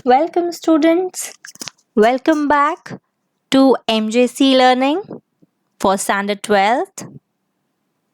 Welcome, students. Welcome back to MJC Learning for Standard 12th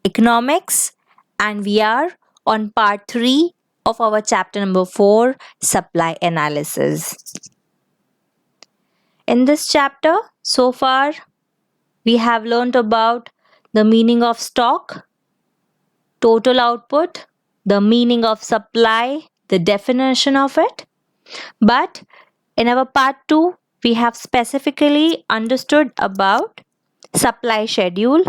Economics, and we are on part 3 of our chapter number 4, Supply Analysis. In this chapter, so far, we have learned about the meaning of stock, total output, the meaning of supply, the definition of it. But in our part 2, we have specifically understood about supply schedule,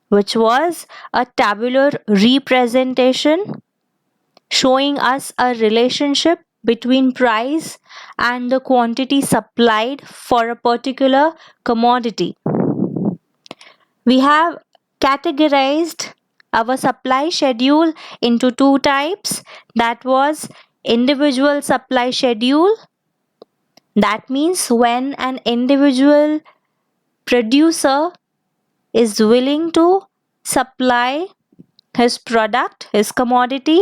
which was a tabular representation showing us a relationship between price and the quantity supplied for a particular commodity. We have categorized our supply schedule into two types, that was individual supply schedule. That means when an individual producer is willing to supply his product, his commodity,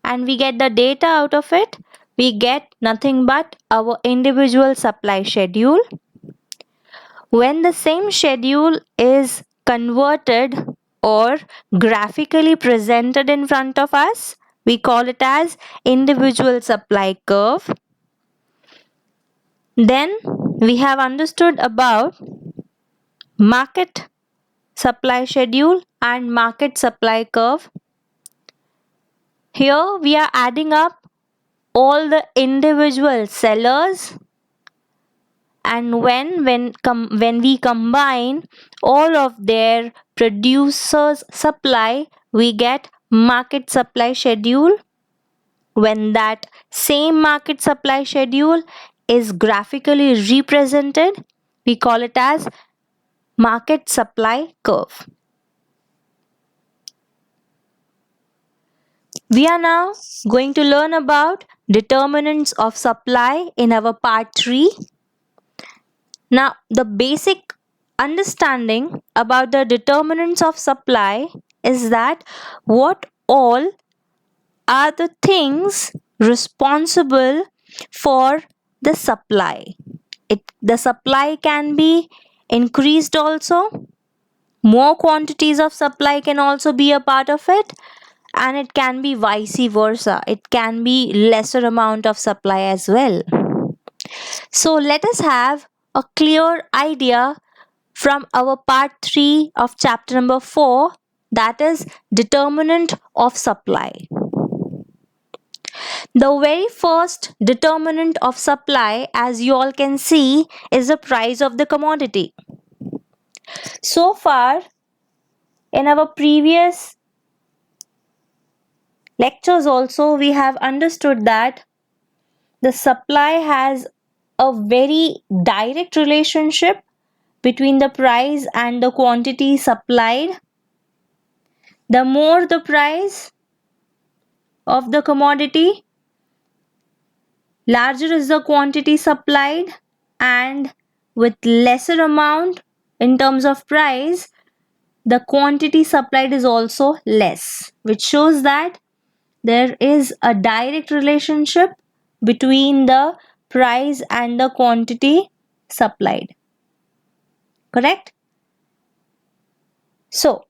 and we get the data out of it, we get nothing but our individual supply schedule. When the same schedule is converted or graphically presented in front of us, we call it as individual supply curve. Then we have understood about market supply schedule and market supply curve. Here we are adding up all the individual sellers, and when we combine all of their producers supply, we get market supply schedule. When that same market supply schedule is graphically represented, we call it as market supply curve. We are now going to learn about determinants of supply in our part 3. Now, the basic understanding about the determinants of supply is that what all are the things responsible for the supply. The supply can be increased also. More quantities of supply can also be a part of it, and it can be vice versa. It can be lesser amount of supply as well. So let us have a clear idea from our part 3 of chapter number 4, that is determinant of supply. The very first determinant of supply, as you all can see, is the price of the commodity. So far, in our previous lectures also, we have understood that the supply has a very direct relationship between the price and the quantity supplied. The more the price of the commodity, larger is the quantity supplied, and with lesser amount in terms of price, the quantity supplied is also less, which shows that there is a direct relationship between the price and the quantity supplied. Correct? So,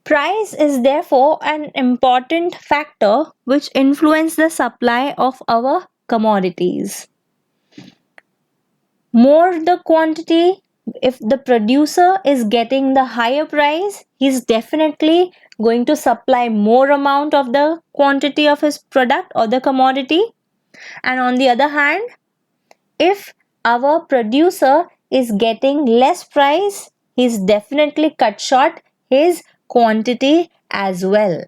price is therefore an important factor which influences the supply of our commodities. More the quantity, if the producer is getting the higher price, he's definitely going to supply more amount of the quantity of his product or the commodity. And on the other hand, if our producer is getting less price, he's definitely cut short his quantity as well.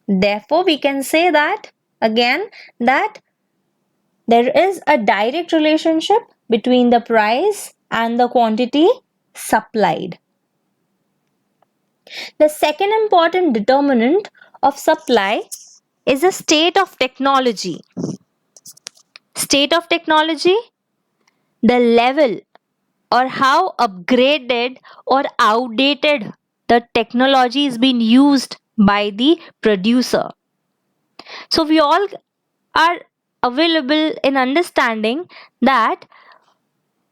Therefore, we can say that again that there is a direct relationship between the price and the quantity supplied. The second important determinant of supply is the state of technology. State of technology, the level or how upgraded or outdated the technology is being used by the producer. So we all are available in understanding that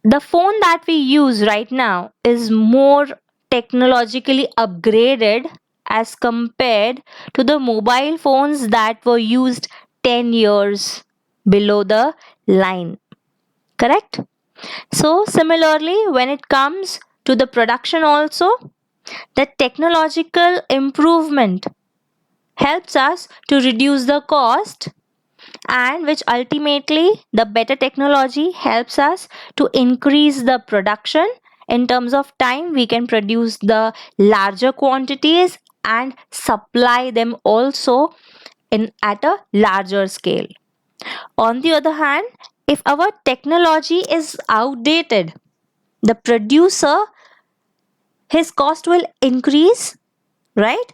the phone that we use right now is more technologically upgraded as compared to the mobile phones that were used 10 years below the line. Correct? So, similarly, when it comes to the production, also, the technological improvement helps us to reduce the cost, and which ultimately the better technology helps us to increase the production. In terms of time, we can produce the larger quantities and supply them also in at a larger scale. On the other hand, if our technology is outdated, the producer, his cost will increase, right?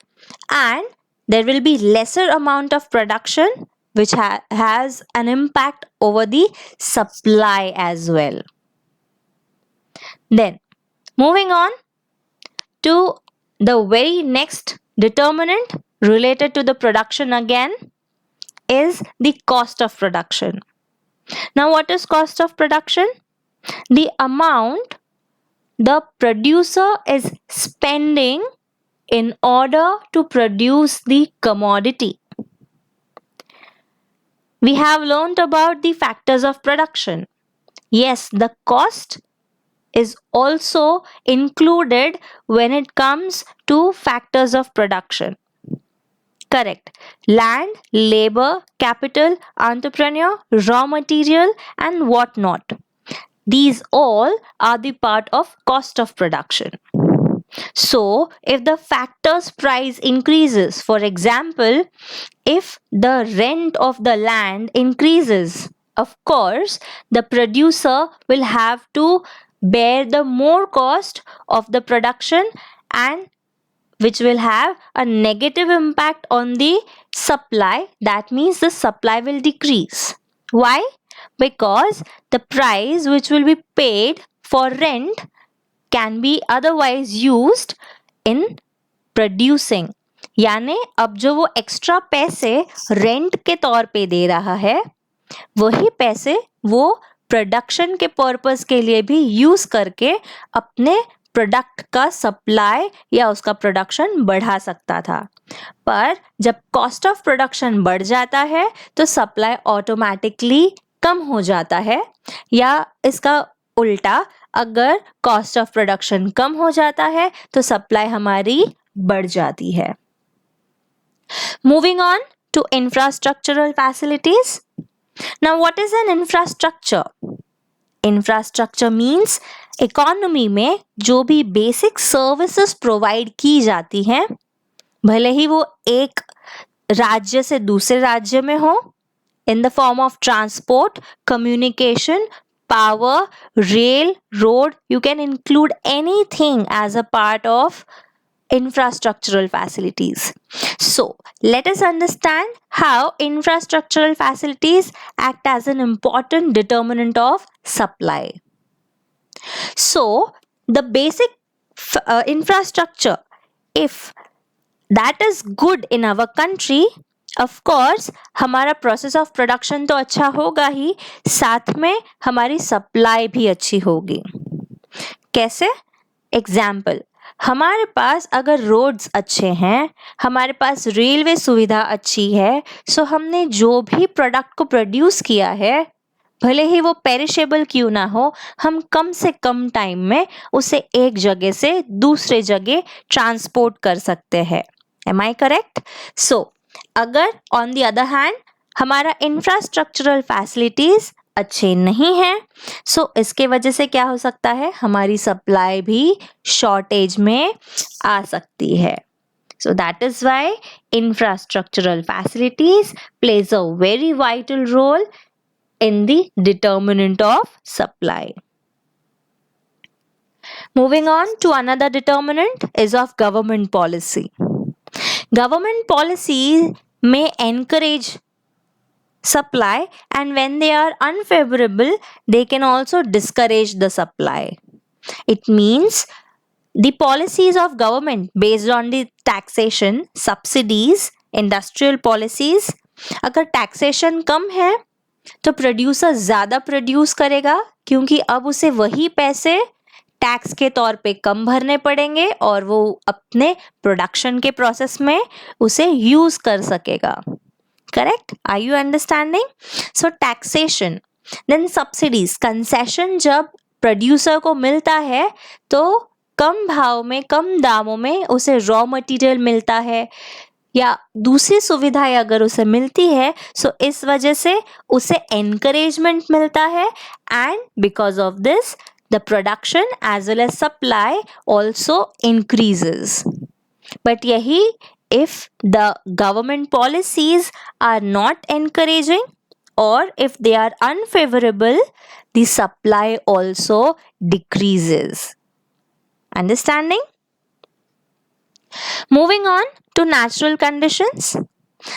And there will be lesser amount of production, which has an impact over the supply as well. Then, moving on to the very next determinant related to the production again is the cost of production. Now, what is cost of production? The amount the producer is spending in order to produce the commodity. We have learned about the factors of production. Yes, the cost is also included when it comes to factors of production. Correct. Land, labor, capital, entrepreneur, raw material, and whatnot. These all are the part of cost of production. So, if the factor's price increases, for example, if the rent of the land increases, of course, the producer will have to bear the more cost of the production, and which will have a negative impact on the supply. That means the supply will decrease. Why? Because the price which will be paid for rent can be otherwise used in producing. यानी अब जो वो extra पैसे rent के तौर पे दे रहा है, वही पैसे वो प्रोडक्शन के पर्पस के लिए भी यूज करके अपने प्रोडक्ट का सप्लाई या उसका प्रोडक्शन बढ़ा सकता था. पर जब कॉस्ट ऑफ प्रोडक्शन बढ़ जाता है तो सप्लाई ऑटोमेटिकली कम हो जाता है, या इसका उल्टा, अगर कॉस्ट ऑफ प्रोडक्शन कम हो जाता है तो सप्लाई हमारी बढ़ जाती है. Moving on to infrastructural facilities. Now, what is an infrastructure? Infrastructure means economy में जो भी बेसिक सर्विसेज प्रोवाइड की जाती हैं, भले ही वो एक राज्य से दूसरे राज्य में हो, in the form of transport, communication, power, rail, road, you can include anything as a part of infrastructural facilities. So, let us understand how infrastructural facilities act as an important determinant of supply. So, the basic infrastructure, if that is good in our country, of course हमारा process of production तो अच्छा होगा ही, साथ में हमारी supply भी अच्छी होगी. कैसे? एग्जाम्पल, हमारे पास अगर रोड्स अच्छे हैं, हमारे पास रेलवे सुविधा अच्छी है, सो हमने जो भी प्रोडक्ट को प्रोड्यूस किया है, भले ही वो पेरिशेबल क्यों ना हो, हम कम से कम टाइम में उसे एक जगह से दूसरे जगह ट्रांसपोर्ट कर सकते हैं. एम आई करेक्ट? सो अगर ऑन द अदर हैंड हमारा इंफ्रास्ट्रक्चरल फैसिलिटीज अच्छे नहीं हैं, सो इसके वजह से क्या हो सकता है, हमारी सप्लाई भी शॉर्टेज में आ सकती है. So that is why infrastructural facilities plays a very vital role in the determinant of supply. Moving on to another determinant is of government policy. Government policies may encourage supply, and when they are unfavorable, they can also discourage the supply. It means the policies of government based on the taxation, subsidies, industrial policies, अगर taxation कम है तो producer ज़्यादा produce करेगा क्योंकि अब उसे वही पैसे टैक्स के तौर पे कम भरने पड़ेंगे और वो अपने प्रोडक्शन के प्रोसेस में उसे यूज कर सकेगा. Correct? Are you understanding? So taxation, then subsidies, concession जब प्रोड्यूसर को मिलता है तो कम भाव में, कम दामों में उसे रॉ मटेरियल मिलता है या दूसरी सुविधाएं अगर उसे मिलती है, सो इस वजह से उसे एनकरेजमेंट मिलता है and because of this the production as well as supply also increases. But yahi, if the government policies are not encouraging or if they are unfavorable, the supply also decreases. Understanding? Moving on to natural conditions.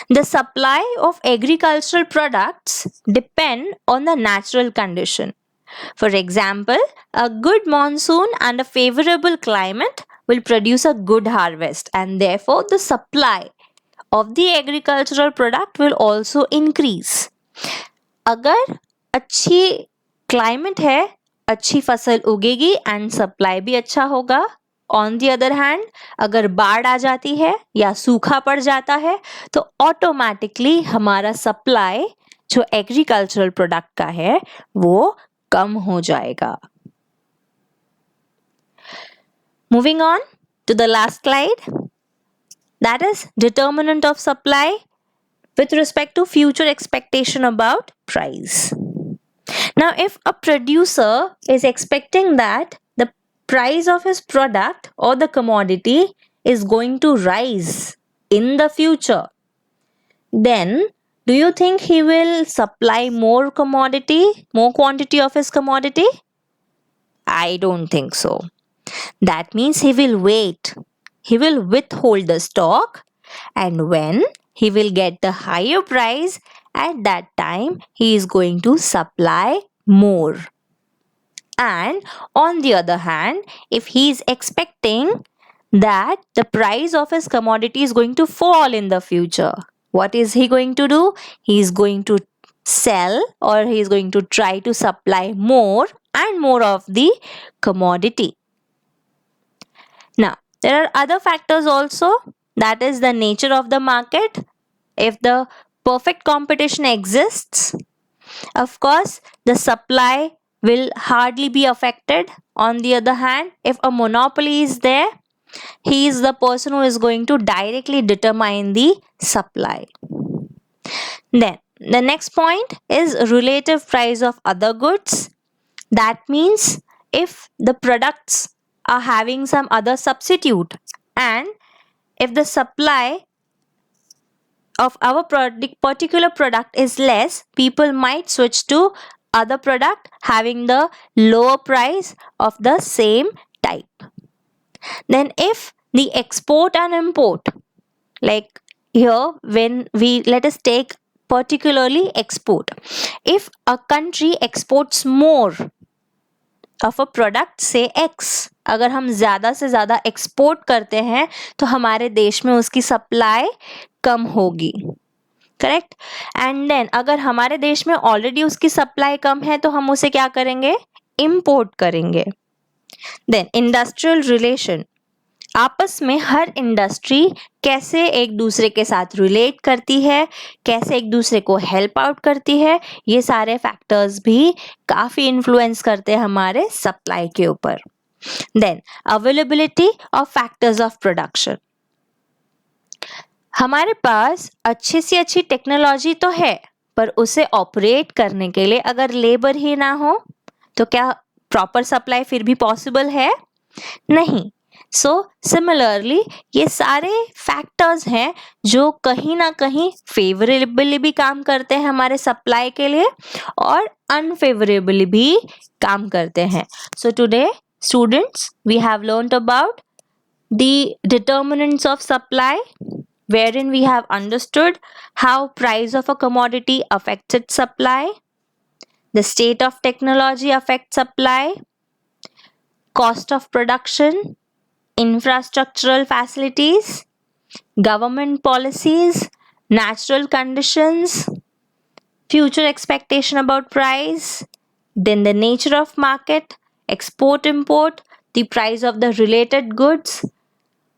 The supply of agricultural products depend on the natural condition. For example, a good monsoon and a favorable climate will produce a good harvest, and therefore the supply of the agricultural product will also increase. अगर अच्छी climate है, अच्छी फसल उगेगी and supply भी अच्छा होगा. On the other hand, अगर बाढ़ आ जाती है या सूखा पड़ जाता है तो automatically हमारा supply जो agricultural product का है वो कम हो जाएगा. Moving on to the last slide, that is determinant of supply with respect to future expectation about price. Now, if a producer is expecting that the price of his product or the commodity is going to rise in the future, then do you think he will supply more quantity of his commodity? I don't think so. That means he will wait. He will withhold the stock, and when he will get the higher price, at that time he is going to supply more. And on the other hand, if he is expecting that the price of his commodity is going to fall in the future, what is he going to do? He is going to sell or he is going to try to supply more and more of the commodity. Now, there are other factors also, that is the nature of the market. If the perfect competition exists, of course, the supply will hardly be affected. On the other hand, if a monopoly is there, he is the person who is going to directly determine the supply. Then, the next point is relative price of other goods. That means if the products are having some other substitute and if the supply of our particular product is less, people might switch to other product having the lower price of the same type. Then if the export and import, like here when we let us take particularly export, if a country exports more of a product say X, अगर हम ज़्यादा से ज़्यादा export करते हैं तो हमारे देश में उसकी सप्लाई कम होगी. करेक्ट? एंड देन अगर हमारे देश में ऑलरेडी उसकी सप्लाई कम है तो हम उसे क्या करेंगे? इम्पोर्ट करेंगे. देन इंडस्ट्रियल रिलेशन, आपस में हर इंडस्ट्री कैसे एक दूसरे के साथ रिलेट करती है, कैसे एक दूसरे को हेल्प आउट करती है, ये सारे फैक्टर्स भी काफ़ी इन्फ्लुएंस करते हैं हमारे सप्लाई के ऊपर. Then availability of factors of production, हमारे पास अच्छी से अच्छी टेक्नोलॉजी तो है पर उसे ऑपरेट करने के लिए अगर लेबर ही ना हो तो क्या प्रॉपर सप्लाई फिर भी पॉसिबल है? नहीं. सो सिमिलरली ये सारे फैक्टर्स हैं जो कहीं ना कहीं फेवरेबली भी काम करते हैं हमारे सप्लाई के लिए और अनफेवरेबली भी काम करते हैं. So today students we have learned about the determinants of supply, wherein we have understood how price of a commodity affects its supply, the state of technology affects supply, cost of production, infrastructural facilities, government policies, natural conditions, future expectation about price, then the nature of market, export import, the price of the related goods.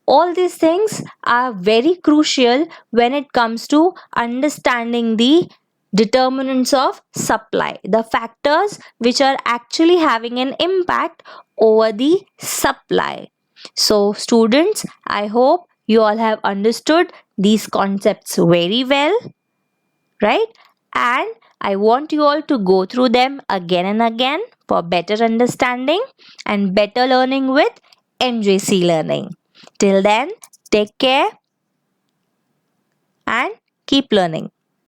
All these things are very crucial when it comes to understanding the determinants of supply, the factors which are actually having an impact over the supply. So, students, I hope you all have understood these concepts very well, right? And I want you all to go through them again and again for better understanding and better learning with MJC Learning. Till then, take care and keep learning.